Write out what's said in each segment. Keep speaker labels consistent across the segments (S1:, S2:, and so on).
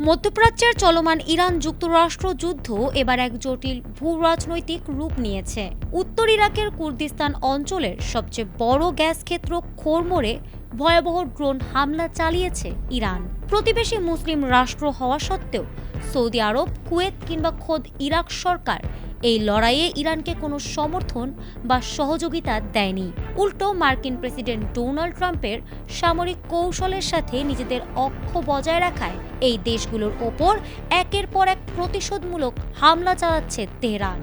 S1: মধ্যপ্রাচ্যের চলমান ইরান যুক্তরাষ্ট্র যুদ্ধ এবার এক জটিল ভূরাজনৈতিক রূপ নিয়েছে। উত্তর ইরাকের কুর্দিস্তান অঞ্চলের সবচেয়ে বড় গ্যাস ক্ষেত্র খোরমোরে ভয়াবহ ড্রোন হামলা চালিয়েছে ইরান। প্রতিবেশী মুসলিম রাষ্ট্র হওয়া সত্ত্বেও সৌদি আরব, কুয়েত কিংবা খোদ ইরাক সরকার এই লড়াইয়ে ইরানকে কোনো সমর্থন বা সহযোগিতা দেয়নি। উল্টো মার্কিন প্রেসিডেন্ট ডোনাল্ড ট্রাম্পের সামরিক কৌশলের সাথে নিজেদের অক্ষ বজায় রাখায় এই দেশগুলোর ওপর একের পর এক প্রতিশোধমূলক হামলা চালাচ্ছে তেহরান।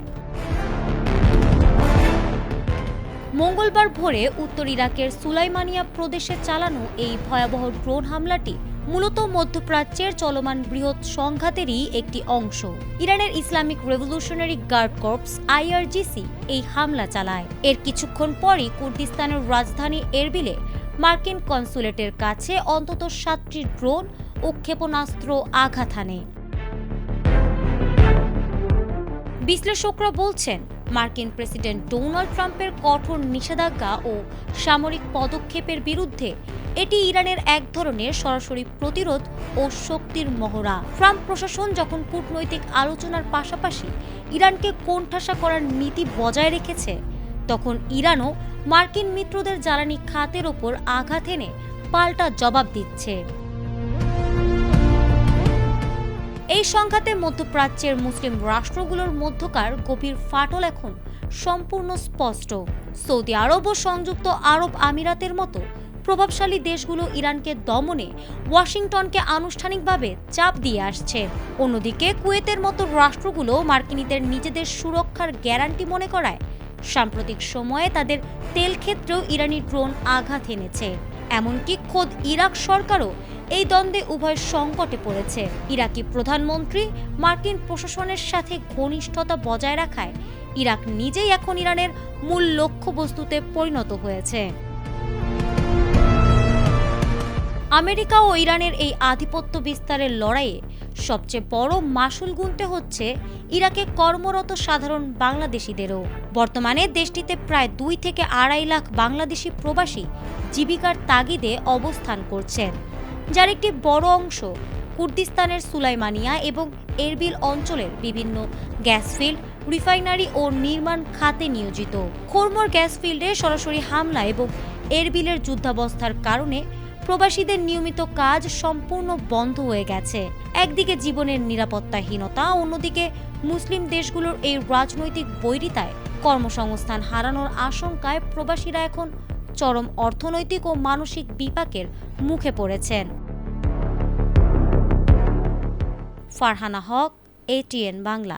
S1: মঙ্গলবার ভোরে উত্তর ইরাকের সুলাইমানিয়া প্রদেশে চালানো এই ভয়াবহ ড্রোন হামলাটি মূলত মধ্যপ্রাচ্যের চলমান বৃহৎ সংঘাতেরই একটি অংশ। ইরানের Islamic Revolutionary Guard Corps IRGC এই হামলা চালায়। এর কিছুক্ষণ পরই কুর্দিস্তানের রাজধানী এরবিলে মার্কিন কনসুলেটের কাছে অন্তত 7টি ড্রোন ও ক্ষেপণাস্ত্র আঘাত হানে। বিশ্লেষকরা বলছেন, মার্কিন প্রেসিডেন্ট ডোনাল্ড ট্রাম্পের কঠোর নিষেধাজ্ঞা ও সামরিক পদক্ষেপের বিরুদ্ধে এটি ইরানের এক ধরনের সরাসরি প্রতিরোধ ও শক্তির মহড়া। ট্রাম্প প্রশাসন যখন কূটনৈতিক আলোচনার পাশাপাশি ইরানকে কোণঠাসা করার নীতি বজায় রেখেছে, তখন ইরানও মার্কিন মিত্রদের জ্বালানি খাতের ওপর আঘাত এনে পাল্টা জবাব দিচ্ছে। এই সংঘাতে মধ্যপ্রাচ্যের মুসলিম রাষ্ট্রগুলোর মধ্যকার গভীর ফাটল এখন সম্পূর্ণ স্পষ্ট। সৌদি আরব ও সংযুক্ত আরব আমিরাতের মতো প্রভাবশালী দেশগুলো ইরানকে দমনে ওয়াশিংটনকে আনুষ্ঠানিকভাবে চাপ দিয়ে আসছে। অন্যদিকে কুয়েতের মতো রাষ্ট্রগুলো মার্কিনীদের নিজেদের সুরক্ষার গ্যারান্টি মনে করায় সাম্প্রতিক সময়ে তাদের তেল ক্ষেত্রেও ইরানি ড্রোন আঘাত এনেছে। এমনকি খোদ ইরাক সরকারও এই দ্বন্দ্বে উভয় সংকটে পড়েছে। ইরাকি প্রধানমন্ত্রী মার্কিন প্রশাসনের সাথে ঘনিষ্ঠতা বজায় রাখায় ইরাক নিজেই এখন ইরানের মূল লক্ষ্যবস্তুতে পরিণত হয়েছে। আমেরিকা ও ইরানের এই আধিপত্য বিস্তারের লড়াইয়ে সবচেয়ে বড় মাসুল গুনতে হচ্ছে ইরাকে কর্মরত সাধারণ বাংলাদেশিদেরও। বর্তমানে দেশটিতে প্রায় 2 থেকে 2.5 লাখ বাংলাদেশি প্রবাসী জীবিকার তাগিদে অবস্থান করছেন, যার একটি বড় অংশ কুর্দিস্তানের সুলাইমানিয়া এবং এরবিল অঞ্চলের বিভিন্ন গ্যাস ফিল্ড, রিফাইনারি ও নির্মাণ খাতে নিয়োজিত। খোরমোর গ্যাস ফিল্ডে সরাসরি হামলা এবং এরবিলের যুদ্ধাবস্থার কারণে প্রবাসীদের নিয়মিত কাজ সম্পূর্ণ বন্ধ হয়ে গেছে। একদিকে জীবনের নিরাপত্তাহীনতা, অন্যদিকে মুসলিম দেশগুলোর এই রাজনৈতিক বৈরিতায় কর্মসংস্থান হারানোর আশঙ্কায় প্রবাসীরা এখন চরম অর্থনৈতিক ও মানসিক বিপাকের মুখে পড়েছেন। ফারহানা হক, ATN বাংলা।